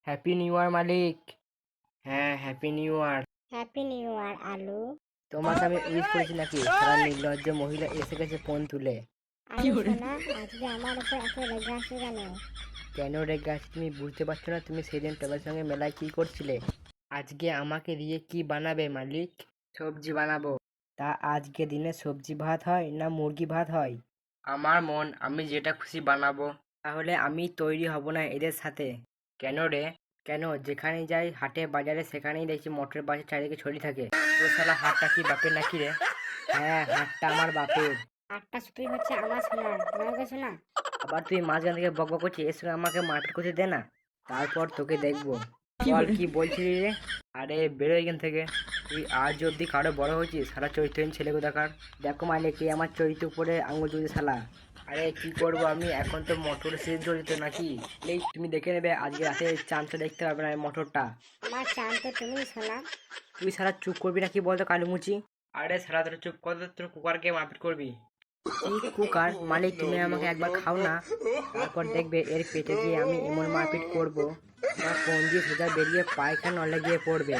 Happy new year মালিক। হ্যাঁ, happy new year. Happy new year আলু। তোমাকে আমি উইশ করেছি নাকি? সারা নির্লজ্জ মহিলা এসে গেছে ফোন তুলে। আরে সোনা, আজকে আমার উপর এত রেগে আসছে কেন? কেন রেগে আছি তুমি বুঝতে পারছো না? তুমি সেদিন টবের সঙ্গে মেলায় কি করছিলে? আজকে আমাকে দিয়ে কি বানাবে মালিক? সবজি বানাবো। তা আজকে দিনে সবজি ভাত হয় না মুরগি ভাত হয়? আমার মন, আমি যেটা খুশি বানাবো। তাহলে আমি তৈরি হব না এদের সাথে? কেন রে? কেন যেখানে যাই হাটে বাজারে সেখানেই দেখছি মটর বাসের চারিদিকে ছড়িয়ে থাকে। তো শালা হাটটা কি বাপের নাকি রে? হ্যাঁ, হাটটা আমার বাপের। আটটা ছুটি হচ্ছে আমার সোনা, মনে করছো না? আবার তুই মাঝখান থেকে বক বক করছিস, এর সঙ্গে আমাকে মারপিট করতে দে না, তারপর তোকে দেখবো। বল কি বলছিলি রে? আরে বেরো এখান থেকে। তুই আজ অব্দি কারো বড় হয়েছিস সারা চরিত্রহীন ছেলে কোথাকার। দেখো মালিক, কে আমার চরিত্র উপরে আঙুল তুলছে শালা। আরে কি করবো আমি, এখন তো মোটর সিজন চরিত্র নাকি? এই তুমি দেখে নেবে, আজকে রাতে চাঁদটা দেখতে পাবে না, এই মোটরটা। আমার চান তো তুমি সোনা। তুই সারা চুপ করবি নাকি বলতো কালুমুচি? আরে সারা তোর চুপ কর, তোর কুকারকে মারপিট করবি। কি কুকার মালিক, তুমি আমাকে একবার খাও না, তারপর দেখবে এর পেটে গিয়ে আমি এমন মারপিট করবো না, কোন দিয়ে সোজা বেরিয়ে পায়খানা নলে গিয়ে পড়বে।